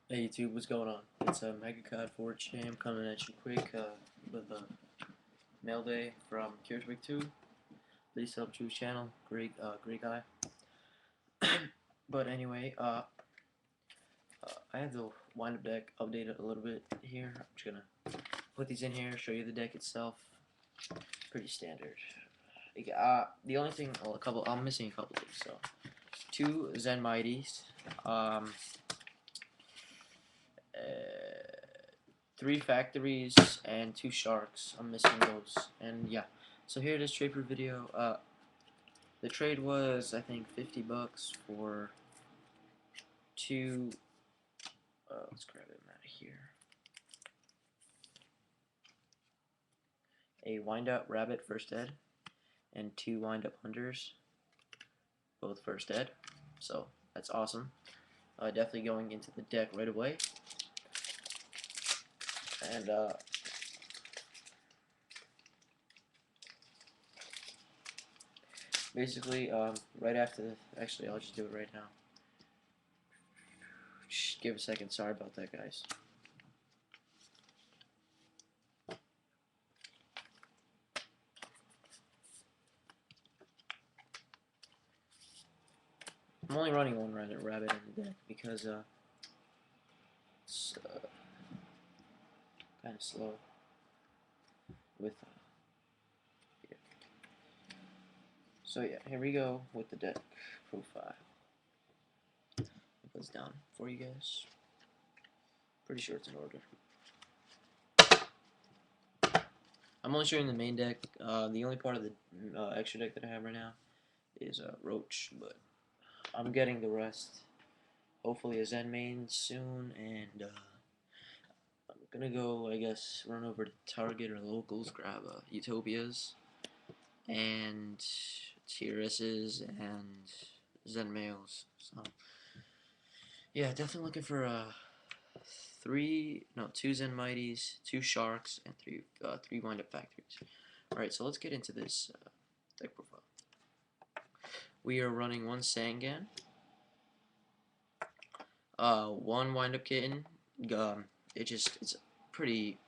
Hey YouTube, what's going on? It's Kiratwig2 coming at you quick with a mail day from Kiratwig2. Please sub to his channel, great guy. But anyway, I have the wind-up deck updated a little bit here. I'm just gonna put these in here, show you the deck itself. Pretty standard. The only thing, well, I'm missing a couple things. So, two zenmaighties, uh, three factories and two sharks. I'm missing those. And yeah, so here it is, trade per video. The trade was I think $50 for two. Let's grab it out of here. A wind up rabbit first ed and two wind up hunters, both first ed. So that's awesome. Definitely going into the deck right away. And basically, right after actually, I'll just do it right now. Just give a second. Sorry about that, guys. I'm only running one rabbit in the deck because it's kind of slow with. Yeah. So yeah, here we go with the deck profile. I'll put this down for you guys. Pretty sure it's in order. I'm only showing the main deck. The only part of the extra deck that I have right now is Roach, but I'm getting the rest. Hopefully a Zen main soon, and I'm gonna go, I guess, run over to Target or locals, grab Utopias and TRSs and Zen males. So yeah, definitely looking for two Zen mighties, two sharks, and three wind up factories. All right, so let's get into this deck profile. We are running one Sangan, one wind up kitten. It's a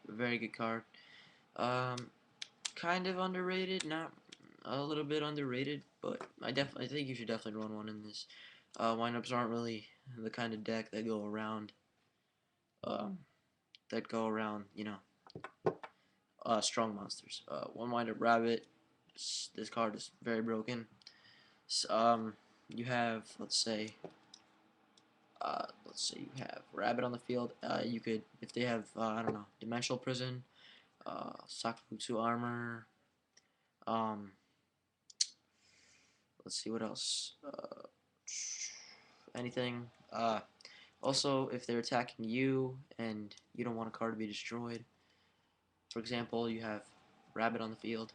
very good card. Um, kind of underrated, not a little bit underrated, but I think you should definitely run one in this. Windups aren't really the kind of deck that go around, um, strong monsters. One windup rabbit. This card is very broken. You have let's say you have rabbit on the field. You could, if they have I don't know, dimensional prison, Sakutsu armor. Um, let's see what else. Anything. Also, if they're attacking you and you don't want a card to be destroyed, for example, you have rabbit on the field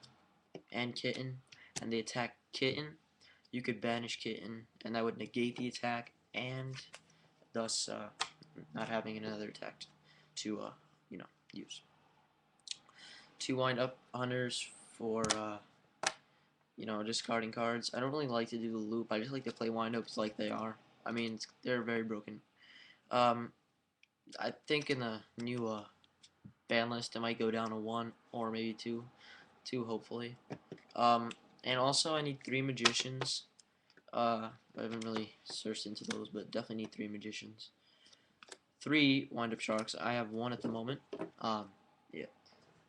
and kitten, and they attack kitten, you could banish kitten, and that would negate the attack, and thus not having another attack to use. Two wind up hunters for discarding cards. I don't really like to do the loop. I just like to play wind ups like they are. I mean, they're very broken. I think in the new ban list, it might go down to one or maybe two hopefully. And also I need three magicians. I haven't really searched into those, but definitely need three magicians. Three wind-up sharks. I have one at the moment. Yeah.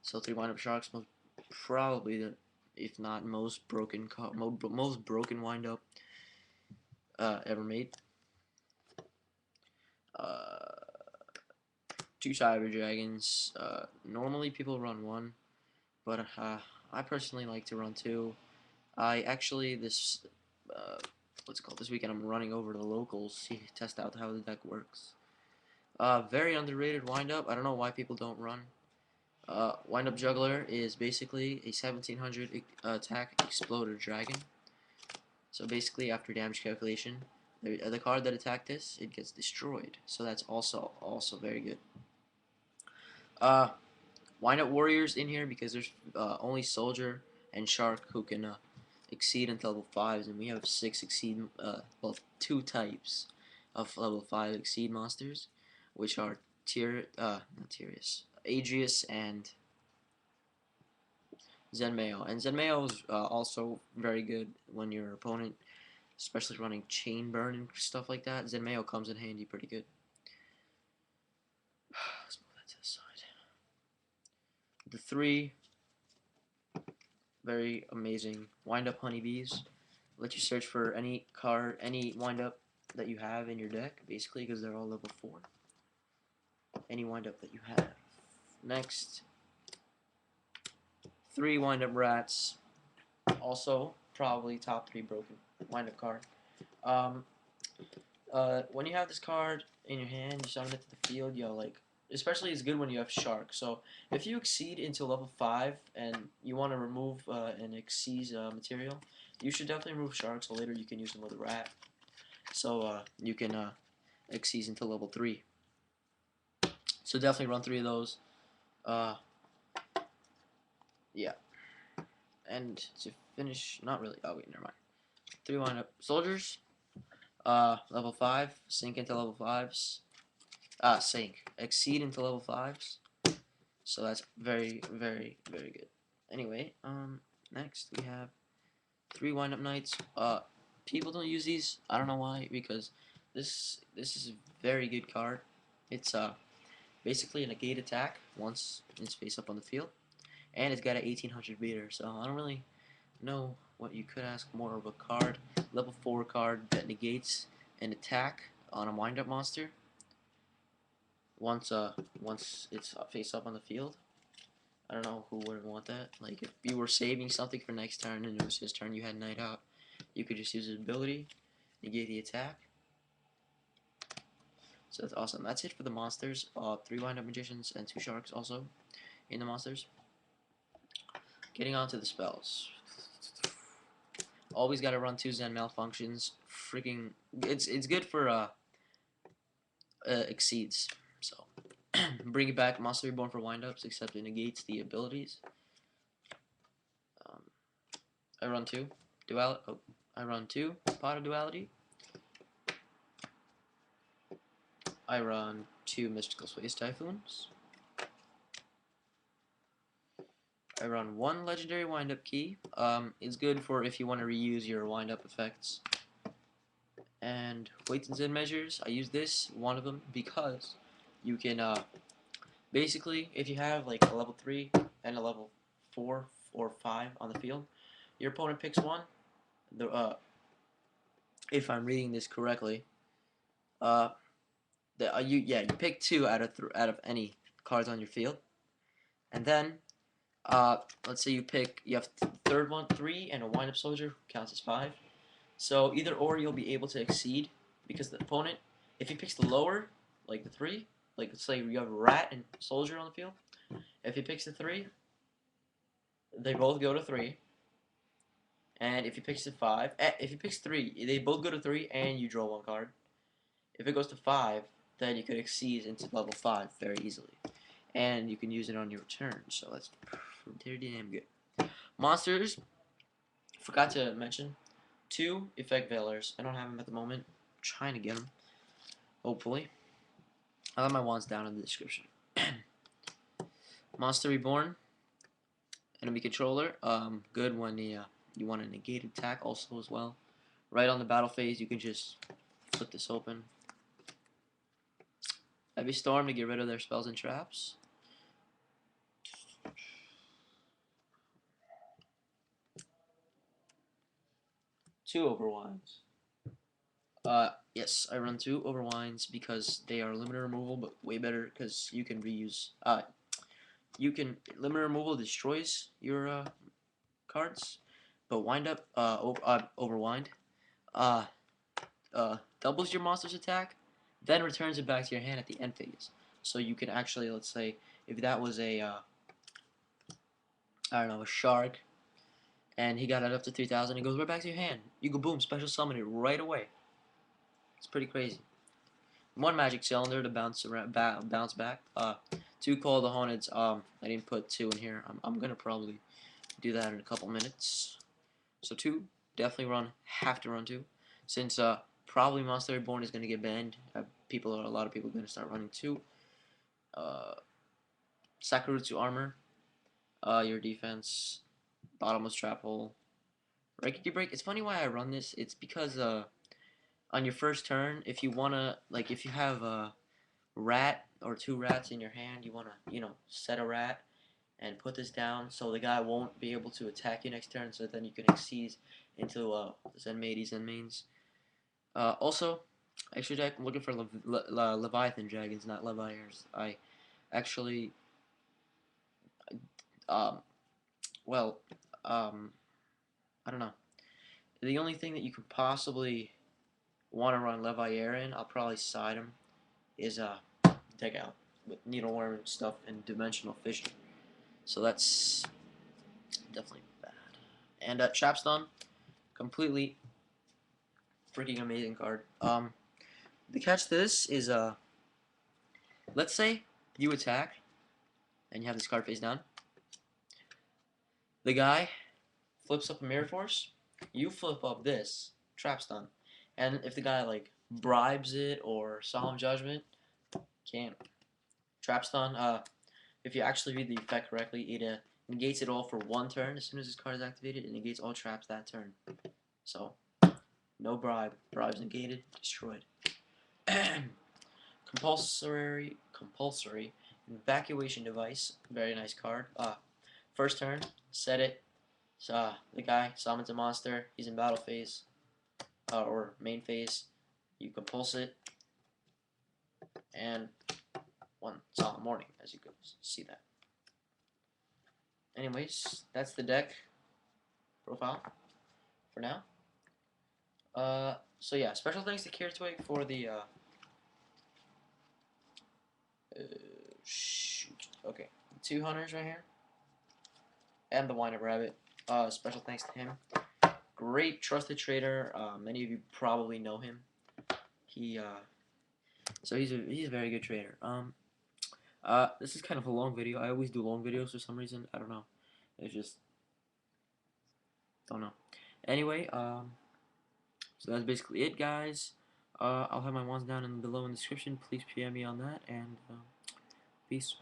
So three wind-up sharks, most probably the, if not most broken wind-up ever made. Two cyber dragons. Normally people run one, but I personally like to run two. I actually this weekend I'm running over to the locals, test out how the deck works. Very underrated windup. I don't know why people don't run. Windup Juggler is basically a 1700 attack Exploder Dragon. So basically, after damage calculation, the card that attacked this, it gets destroyed. So that's also very good. Windup Warriors in here because there's only Soldier and Shark who can exceed until level 5s, and we have 6 exceed, well, 2 types of level 5 exceed monsters. which are not Tyrius, Adrius, and zenmayo. And zenmayo is also very good when your opponent, especially running chain burn and stuff like that. Zenmayo comes in handy pretty good. Let's move that to the side. The three very amazing wind-up honeybees let you search for any card, any wind-up that you have in your deck, basically, because they're all level 4. Any wind-up that you have. Next, 3 wind-up rats. Also, probably top 3 broken wind-up card. When you have this card in your hand, you summon it to the field, you'll like, especially it's good when you have shark. So if you exceed into level 5 and you want to remove an exceed material, you should definitely remove shark so later you can use them with a rat. So you can exceed into level 3. So definitely run 3 of those. Yeah. And to finish, not really. Oh wait, never mind. 3 wind-up soldiers. Level 5, sink into level 5s. Sink. Exceed into level 5s. So that's very, very, very good. Anyway, next we have 3 wind-up knights. People don't use these. I don't know why, because this is a very good card. It's basically a negate attack once it's face up on the field, and it's got an 1800 meter. So I don't really know what you could ask more of a card. Level 4 card that negates an attack on a wind-up monster once it's face up on the field. I don't know who wouldn't want that. Like, if you were saving something for next turn and it was his turn, you had Knight out, you could just use his ability, negate the attack. So that's awesome. That's it for the monsters. 3 wind-up magicians and 2 sharks also in the monsters. Getting on to the spells. Always gotta run 2 Zen malfunctions. Freaking, it's good for exceeds. So bring it back. Monster Reborn for wind-ups, except it negates the abilities. I run 2 duality. Oh, I run 2 pot of duality. I run 2 mystical space typhoons. I run 1 legendary wind-up key. It's good for if you want to reuse your wind-up effects. And weights and zen measures. I use this, one of them, because you can basically, if you have like a level 3 and a level 4 or 5 on the field, your opponent picks one. If I'm reading this correctly, you pick 2 out of any cards on your field, and then let's say you have third one 3 and a wind-up soldier counts as 5. So either or you'll be able to exceed because the opponent, if he picks the lower, like the 3, like let's say you have a rat and soldier on the field, if he picks the 3, they both go to 3. And if he picks the 5, if he picks 3, they both go to 3 and you draw 1 card. If it goes to 5, then you could exceed into level 5 very easily. And you can use it on your turn, so that's pretty damn good. Monsters, forgot to mention, 2 effect veilers. I don't have them at the moment. I'm trying to get them, hopefully. I'll have my wands down in the description. Monster Reborn, enemy controller. Good when you want a negate attack also as well. Right on the battle phase, you can just flip this open. Heavy Storm to get rid of their spells and traps. Two overwinds. Yes, I run 2 overwinds because they are limiter removal, but way better because you can reuse. Limiter removal destroys your cards, but wind up overwind doubles your monster's attack, then returns it back to your hand at the end phase. So you can actually, let's say, if that was a I don't know, a shark, and he got it up to 3,000, it goes right back to your hand. You go boom, special summon it right away. It's pretty crazy. 1 magic cylinder to bounce back. 2 Call the Haunted. I didn't put 2 in here. I'm gonna probably do that in a couple minutes. So 2, definitely have to run 2, since probably Monster Reborn is gonna get banned. a lot of people are gonna start running too. Sakurutsu armor. Your defense. Bottomless trap hole. Raikiki break. It's funny why I run this. It's because on your first turn, if you wanna if you have a rat or two rats in your hand, you wanna set a rat and put this down so the guy won't be able to attack you next turn. So then you can exceed into zenmaighty zenmains. Also, extra deck. I'm looking for Leviathan dragons, not Leviars. I actually um well I don't know. The only thing that you could possibly want to run Leviair in, I'll probably side him, is deck out with needleworm stuff and dimensional fissure. So that's definitely bad. And Trapstun, completely freaking amazing card. The catch to this is let's say you attack and you have this card face down. The guy flips up a Mirror Force. You flip up this Trapstun, and if the guy like bribes it or Solemn Judgment, can't. Trapstun. If you actually read the effect correctly, it negates it all for one turn. As soon as this card is activated, it negates all traps that turn. So, no bribe. Bribe's negated, destroyed. compulsory evacuation device. Very nice card. First turn, set it. The guy summons a monster. He's in battle phase or main phase. You compulse it, and one solemn morning, as you can see that. Anyways, that's the deck profile for now. So yeah, special thanks to Kiratwig for the shoot. Okay, 2 hunters right here, and the wind-up rabbit. Special thanks to him. Great trusted trader. Many of you probably know him. So he's a very good trader. This is kind of a long video. I always do long videos for some reason. I don't know. It's just don't know. Anyway, so that's basically it, guys. I'll have my ones down below in the description. Please PM me on that, and peace.